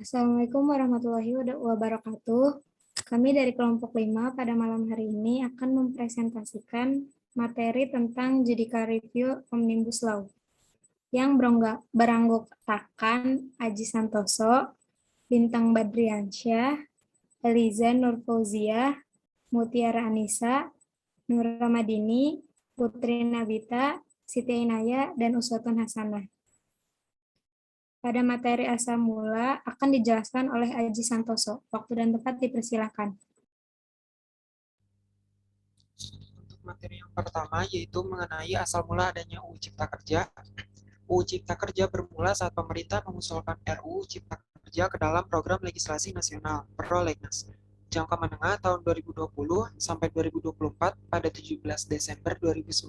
Assalamualaikum warahmatullahi wabarakatuh. Kami dari kelompok 5 pada malam hari ini akan mempresentasikan materi tentang Judicial Review Omnibus Law yang beranggotakan Aji Santoso, Bintang Badriansyah, Eliza Nurfauziah, Mutiara Anissa, Nur Ramadini, Putri Nabita, Siti Inaya, dan Uswatun Hasanah. Pada materi asal mula akan dijelaskan oleh Aji Santoso. Waktu dan tempat dipersilakan. Untuk materi yang pertama yaitu mengenai asal mula adanya UU Cipta Kerja. UU Cipta Kerja bermula saat pemerintah mengusulkan RUU Cipta Kerja ke dalam program legislasi nasional (Prolegnas) jangka menengah tahun 2020 sampai 2024 pada 17 Desember 2019.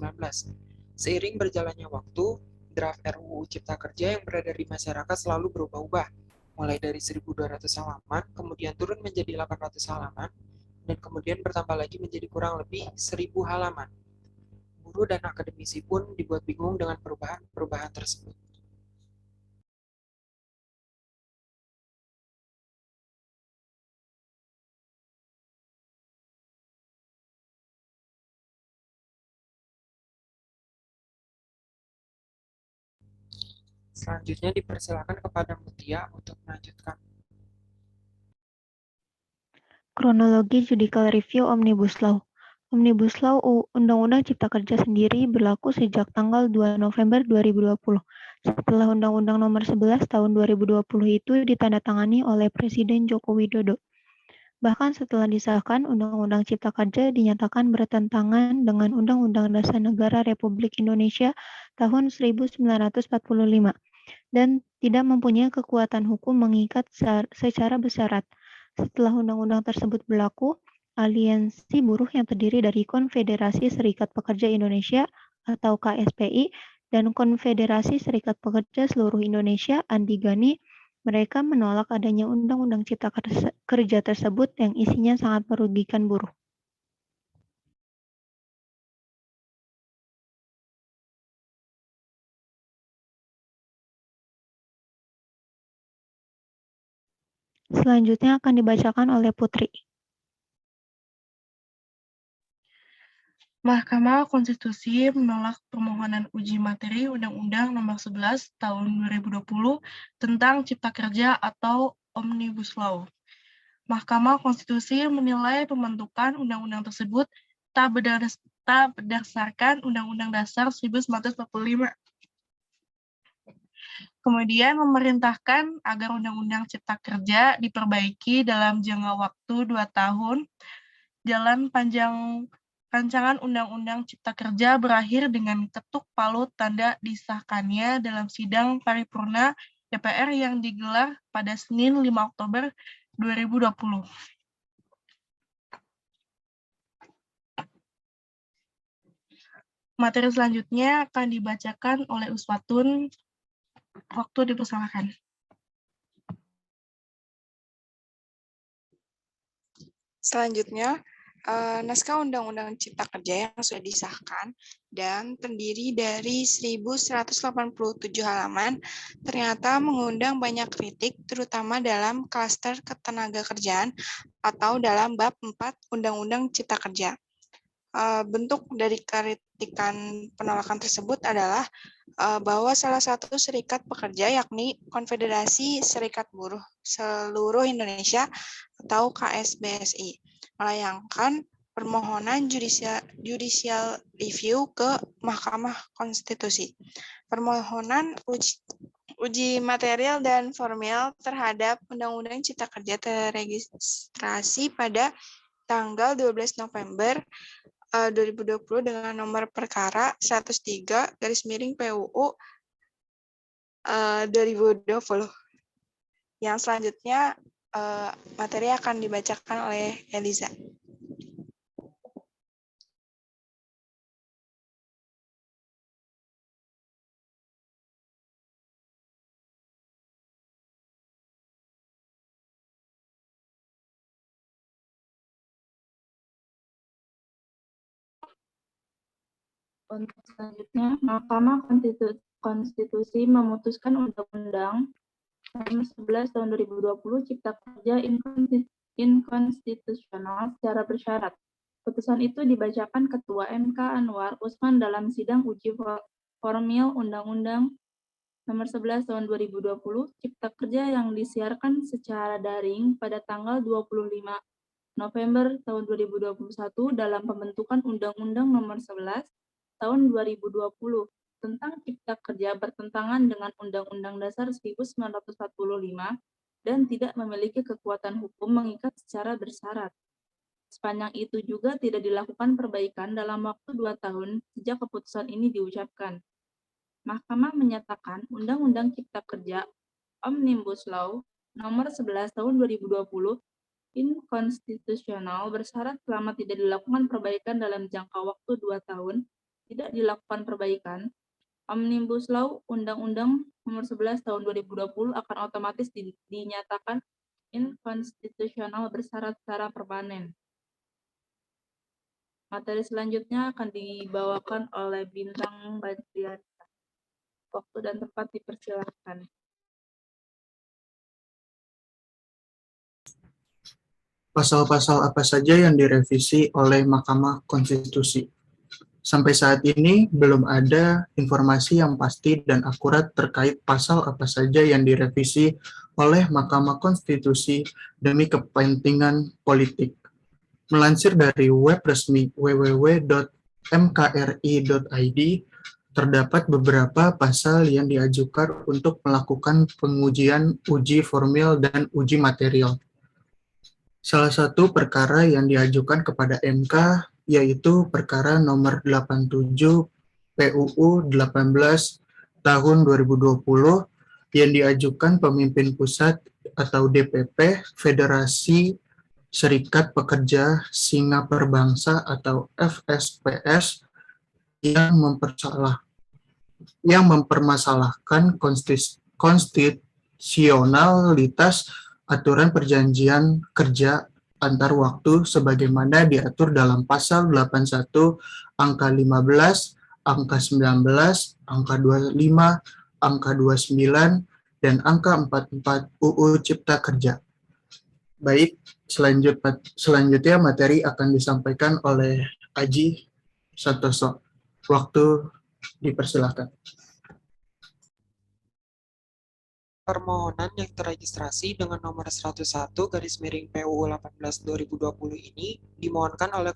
Seiring berjalannya waktu, draft RUU Cipta Kerja yang beredar di masyarakat selalu berubah-ubah, mulai dari 1.200 halaman, kemudian turun menjadi 800 halaman, dan kemudian bertambah lagi menjadi kurang lebih 1.000 halaman. Guru dan akademisi pun dibuat bingung dengan perubahan-perubahan tersebut. Selanjutnya dipersilakan kepada Mutia untuk melanjutkan. Kronologi Judicial Review Omnibus Law. Omnibus Law Undang-Undang Cipta Kerja sendiri berlaku sejak tanggal 2 November 2020. Setelah Undang-Undang Nomor 11 Tahun 2020 itu ditandatangani oleh Presiden Joko Widodo. Bahkan setelah disahkan, Undang-Undang Cipta Kerja dinyatakan bertentangan dengan Undang-Undang Dasar Negara Republik Indonesia tahun 1945 dan tidak mempunyai kekuatan hukum mengikat secara bersyarat. Setelah undang-undang tersebut berlaku, Aliansi Buruh yang terdiri dari Konfederasi Serikat Pekerja Indonesia atau KSPI dan Konfederasi Serikat Pekerja Seluruh Indonesia (Andigani), mereka menolak adanya Undang-Undang Cipta Kerja tersebut yang isinya sangat merugikan buruh. Selanjutnya akan dibacakan oleh Putri. Mahkamah Konstitusi menolak permohonan uji materi Undang-Undang Nomor 11 Tahun 2020 tentang Cipta Kerja atau Omnibus Law. Mahkamah Konstitusi menilai pembentukan undang-undang tersebut tak berdasarkan Undang-Undang Dasar 1945. Kemudian memerintahkan agar Undang-Undang Cipta Kerja diperbaiki dalam jangka waktu 2 tahun. Jalan rancangan Undang-Undang Cipta Kerja berakhir dengan ketuk palu tanda disahkannya dalam sidang paripurna DPR yang digelar pada Senin 5 Oktober 2020. Materi selanjutnya akan dibacakan oleh Uswatun. Waktu dipersilakan. Selanjutnya, naskah Undang-Undang Cipta Kerja yang sudah disahkan dan terdiri dari 1.187 halaman ternyata mengundang banyak kritik, terutama dalam klaster ketenagakerjaan atau dalam bab 4 Undang-Undang Cipta Kerja. Bentuk dari kritikan penolakan tersebut adalah bahwa salah satu serikat pekerja yakni Konfederasi Serikat Buruh Seluruh Indonesia atau KSBSI melayangkan permohonan judicial review ke Mahkamah Konstitusi. Permohonan uji material dan formil terhadap Undang-Undang Cipta Kerja terregistrasi pada tanggal 12 November 2020 dengan nomor perkara 103/PUU 2020. Yang selanjutnya materi akan dibacakan oleh Eliza. Untuk selanjutnya, Mahkamah Konstitusi memutuskan Undang-Undang Nomor 11 tahun 2020 Cipta Kerja inkonstitusional secara bersyarat. Putusan itu dibacakan Ketua MK Anwar Usman dalam sidang uji formil Undang-Undang Nomor 11 tahun 2020 Cipta Kerja yang disiarkan secara daring pada tanggal 25 November tahun 2021 dalam pembentukan Undang-Undang Nomor 11 tahun 2020 tentang Cipta Kerja bertentangan dengan Undang-Undang Dasar 1945 dan tidak memiliki kekuatan hukum mengikat secara bersyarat. Sepanjang itu juga tidak dilakukan perbaikan dalam waktu 2 tahun sejak keputusan ini diucapkan. Mahkamah menyatakan Undang-Undang Cipta Kerja Omnibus Law Nomor 11 Tahun 2020 inkonstitusional bersyarat selama tidak dilakukan perbaikan dalam jangka waktu 2 tahun, tidak dilakukan perbaikan, Omnibus Law Undang-Undang Nomor 11 Tahun 2020 akan otomatis dinyatakan inkonstitusional bersyarat secara permanen. Materi selanjutnya akan dibawakan oleh Bintang Badrian. Waktu dan tempat dipersilakan. Pasal-pasal apa saja yang direvisi oleh Mahkamah Konstitusi? Sampai saat ini belum ada informasi yang pasti dan akurat terkait pasal apa saja yang direvisi oleh Mahkamah Konstitusi demi kepentingan politik. Melansir dari web resmi www.mkri.id, terdapat beberapa pasal yang diajukan untuk melakukan pengujian uji formil dan uji material. Salah satu perkara yang diajukan kepada MK yaitu perkara nomor 87 PUU 18 tahun 2020 yang diajukan pemimpin pusat atau DPP Federasi Serikat Pekerja Singapura Bangsa atau FSPS yang mempermasalahkan konstitusionalitas aturan perjanjian kerja antar waktu sebagaimana diatur dalam pasal 81 angka 15, angka 19, angka 25, angka 29, dan angka 44 UU Cipta Kerja. Baik, selanjutnya materi akan disampaikan oleh Aji Santoso. Waktu dipersilakan. Permohonan yang terregistrasi dengan nomor 101/PUU 18/2020 ini dimohonkan oleh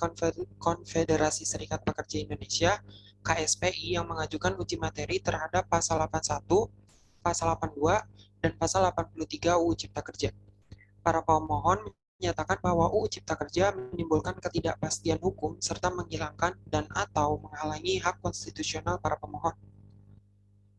Konfederasi Serikat Pekerja Indonesia (KSPI) yang mengajukan uji materi terhadap pasal 81, pasal 82, dan pasal 83 UU Cipta Kerja. Para pemohon menyatakan bahwa UU Cipta Kerja menimbulkan ketidakpastian hukum serta menghilangkan dan/atau menghalangi hak konstitusional para pemohon.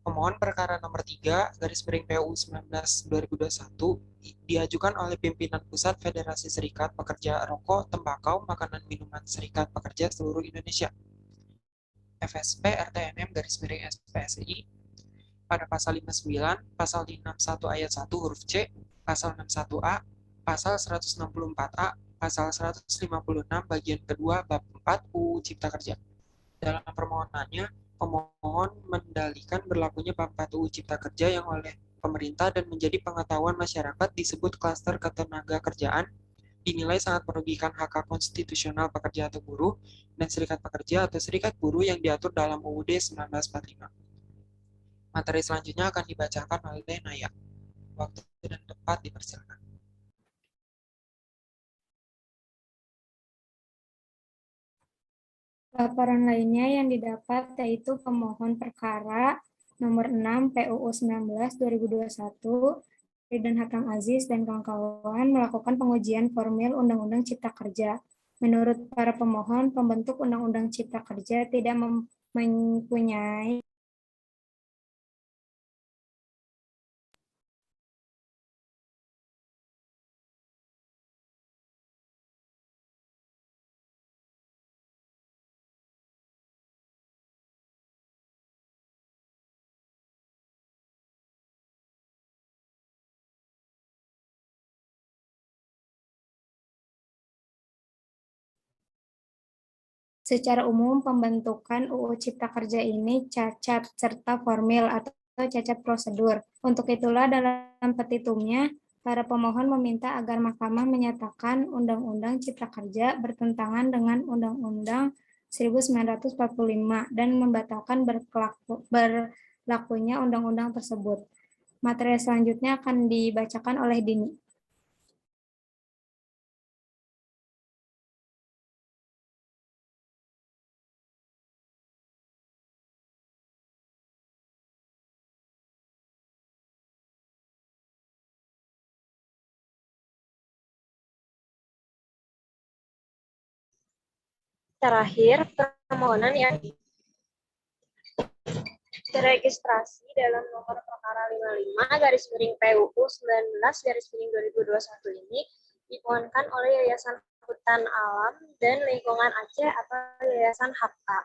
Pemohon perkara nomor 3/PUU 19/2021 diajukan oleh pimpinan Pusat Federasi Serikat Pekerja Rokok, Tembakau, Makanan Minuman Serikat Pekerja Seluruh Indonesia FSP RTNM/SPSI pada pasal 59, pasal 61 ayat 1 huruf C, pasal 61A, pasal 164A, pasal 156 bagian kedua bab 4 UU Cipta Kerja. Dalam permohonannya, pemohon mendalilkan berlakunya bab 4 UU Cipta Kerja yang oleh pemerintah dan menjadi pengetahuan masyarakat disebut klaster ketenaga kerjaan dinilai sangat merugikan hak konstitusional pekerja atau buruh dan serikat pekerja atau serikat buruh yang diatur dalam UUD 1945. Materi selanjutnya akan dibacakan oleh Naya. Waktu dan tempat dipersilakan. Laporan lainnya yang didapat yaitu pemohon perkara nomor 6 PUU 19/2021 Ridwan Hakam Aziz dan kawan-kawan melakukan pengujian formil Undang-Undang Cipta Kerja. Menurut para pemohon, pembentuk Undang-Undang Cipta Kerja tidak mempunyai secara umum pembentukan UU Cipta Kerja ini cacat serta formil atau cacat prosedur. Untuk itulah dalam petitumnya, para pemohon meminta agar Mahkamah menyatakan Undang-Undang Cipta Kerja bertentangan dengan Undang-Undang 1945 dan membatalkan berlakunya undang-undang tersebut. Materi selanjutnya akan dibacakan oleh Dini. Terakhir, permohonan yang teregistrasi dalam nomor perkara 55/PUU 19/2021 ini dimohonkan oleh Yayasan Hutan Alam dan Lingkungan Aceh atau Yayasan HAPA.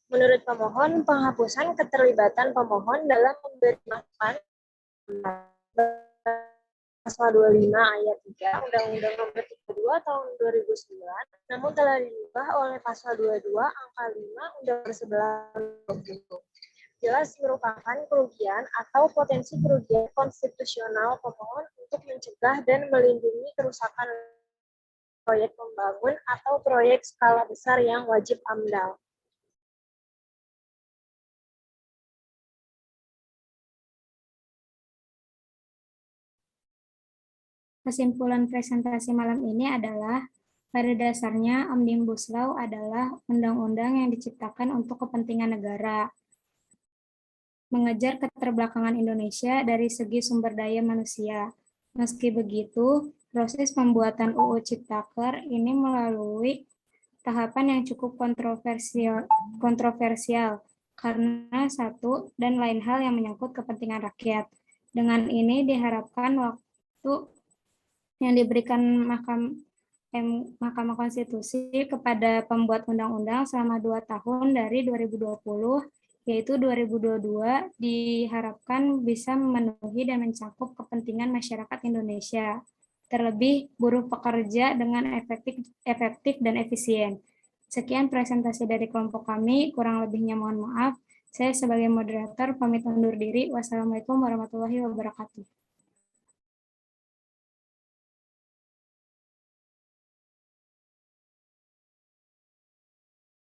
Menurut pemohon, penghapusan keterlibatan pemohon dalam memberi masukan pasal 25 ayat 3 Undang-Undang Nomor 32 Tahun 2009, namun telah diubah oleh pasal 22 angka 5 Undang-Undang 11 jelas merupakan kerugian atau potensi kerugian konstitusional pemohon untuk mencegah dan melindungi kerusakan proyek pembangun atau proyek skala besar yang wajib AMDAL. Kesimpulan presentasi malam ini adalah, pada dasarnya Omnibus Law adalah undang-undang yang diciptakan untuk kepentingan negara, mengejar keterbelakangan Indonesia dari segi sumber daya manusia. Meski begitu, proses pembuatan UU Ciptaker ini melalui tahapan yang cukup kontroversial karena satu dan lain hal yang menyangkut kepentingan rakyat. Dengan ini diharapkan waktu yang diberikan Mahkamah Konstitusi kepada pembuat undang-undang selama 2 tahun dari 2020 yaitu 2022, diharapkan bisa memenuhi dan mencakup kepentingan masyarakat Indonesia, terlebih buruh pekerja dengan efektif dan efisien. Sekian presentasi dari kelompok kami, kurang lebihnya mohon maaf. Saya sebagai moderator pamit undur diri. Wassalamualaikum warahmatullahi wabarakatuh.